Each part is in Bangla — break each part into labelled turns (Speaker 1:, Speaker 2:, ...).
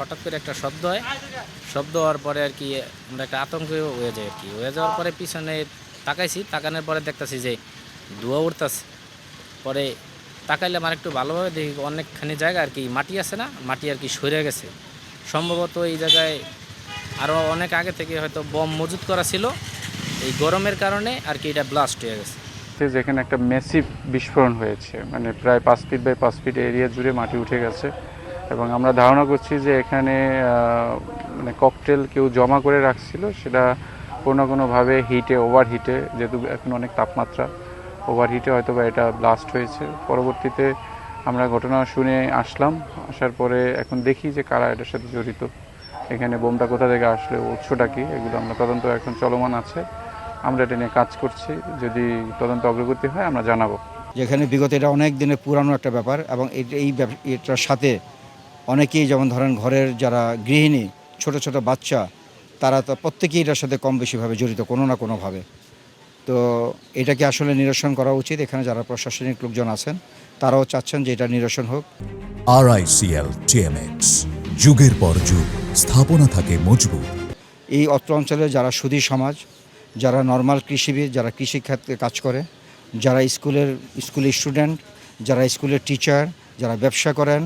Speaker 1: হঠাৎ করে একটা শব্দ হয়। শব্দ হওয়ার পরে আর কি আমরা একটা আতঙ্কে হয়ে যাই আর কি। হয়ে যাওয়ার পরে পিছনে তাকাইছি, তাকানোর পরে দেখতেছি যে ধোঁয়া উঠতেছে। পরে তাকাইলাম আর একটু ভালোভাবে দেখি অনেকখানি জায়গা আর কি মাটি আছে না, মাটি আর কি সরে গেছে। সম্ভবত এই জায়গায় আরও অনেক আগে থেকে হয়তো বম মজুত করা ছিল, এই গরমের কারণে আর কি এটা ব্লাস্ট হয়ে গেছে।
Speaker 2: যেখানে একটা ম্যাসিভ বিস্ফোরণ হয়েছে, মানে প্রায় 5 ফিট বাই 5 ফিট এরিয়া জুড়ে মাটি উঠে গেছে এবং আমরা ধারণা করছি যে এখানে মানে ককটেল কেউ জমা করে রাখছিল, সেটা কোনোভাবে ওভার হিটে, যেহেতু এখন অনেক তাপমাত্রা, ওভার হিটে হয়তো বা এটা ব্লাস্ট হয়েছে। পরবর্তীতে আমরা ঘটনা শুনে আসার পরে এখন দেখি যে কারা এটার সাথে জড়িত, এখানে বোমটা কোথা থেকে আসলে, উৎসটা কি, এগুলো আমরা তদন্ত এখন চলমান আছে। আমরা এটা নিয়ে কাজ করছি, যদি তদন্ত অগ্রগতি হয় আমরা জানাবো।
Speaker 3: যেখানে বিগত এটা অনেক দিনের পুরানো একটা ব্যাপার এবং এটার সাথে অনেকেই, যেমন ধরেন ঘরের যারা গৃহিণী, ছোট ছোট বাচ্চা, তারা তো প্রত্যেকেই এটার সাথে কম বেশিভাবে জড়িত কোনো না কোনোভাবে। তো এটাকে আসলে নিরসন করা উচিত। এখানে যারা প্রশাসনিক লোকজন আছেন তারাও চাচ্ছেন যে এটা নিরসন হোক।
Speaker 4: RICL TMX, যুগের পর যুগ স্থাপনা থাকে মজবুত।
Speaker 3: এই অত্র অঞ্চলে যারা সুধী সমাজ, যারা নর্মাল কৃষিবিদ, যারা কৃষিক্ষেত্রে কাজ করে, যারা স্কুলের স্টুডেন্ট, যারা স্কুলের টিচার, যারা ব্যবসা করেন,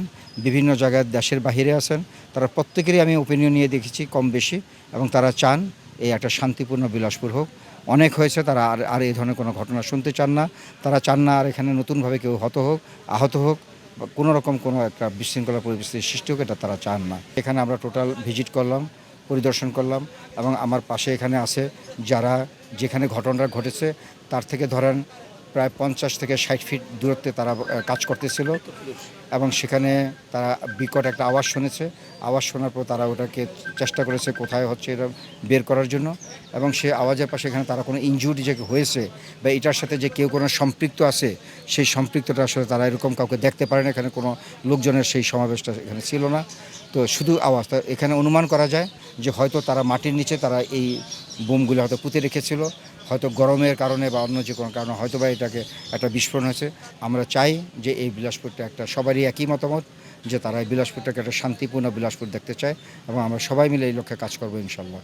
Speaker 3: বিভিন্ন জায়গায় দেশের বাহিরে আছেন, তারা প্রত্যেকেরই আমি ওপিনিয়ন নিয়ে দেখেছি কম বেশি, এবং তারা চান এই একটা শান্তিপূর্ণ বিলাসপুর হোক। অনেক হয়েছে, তারা আর এই ধরনের কোনো ঘটনা শুনতে চান না। তারা চান না আর এখানে নতুনভাবে কেউ আহত হোক বা কোনো রকম কোনো একটা বিশৃঙ্খলা পরিস্থিতির সৃষ্টি হোক, এটা তারা চান না। এখানে আমরা টোটাল ভিজিট করলাম, পরিদর্শন করলাম, এবং আমার পাশে এখানে আছে যারা যেখানে ঘটনাটা ঘটেছে তার থেকে ধরেন প্রায় 50 থেকে 60 ফিট দূরত্বে তারা কাজ করতেছিল, এবং সেখানে তারা বিকট একটা আওয়াজ শুনেছে। আওয়াজ শোনার পর তারা ওটাকে চেষ্টা করেছে কোথায় হচ্ছে এটা বের করার জন্য, এবং সেই আওয়াজের পাশে এখানে তারা কোনো ইনজুরি যে হয়েছে বা এটার সাথে যে কেউ কোনো সম্পৃক্ত আছে, সেই সম্পৃক্তটা আসলে তারা এরকম কাউকে দেখতে পারে না। এখানে কোনো লোকজনের সেই সমাবেশটা এখানে ছিল না। তো শুধু আওয়াজ, এখানে অনুমান করা যায় যে হয়তো তারা মাটির নিচে তারা এই বোমগুলো হয়তো পুঁতে রেখেছিল, হয়তো গরমের কারণে বা অন্য যে কোনো কারণে হয়তো বা এটাকে একটা বিস্ফোরণ হয়েছে। আমরা চাই যে এই বিলাসপুরটা একটা, সবারই একই মতামত যে তারা এই বিলাসপুরটাকে একটা শান্তিপূর্ণ বিলাসপুর দেখতে চায়, এবং আমরা সবাই মিলে এই লক্ষ্যে কাজ করবো ইনশাল্লাহ।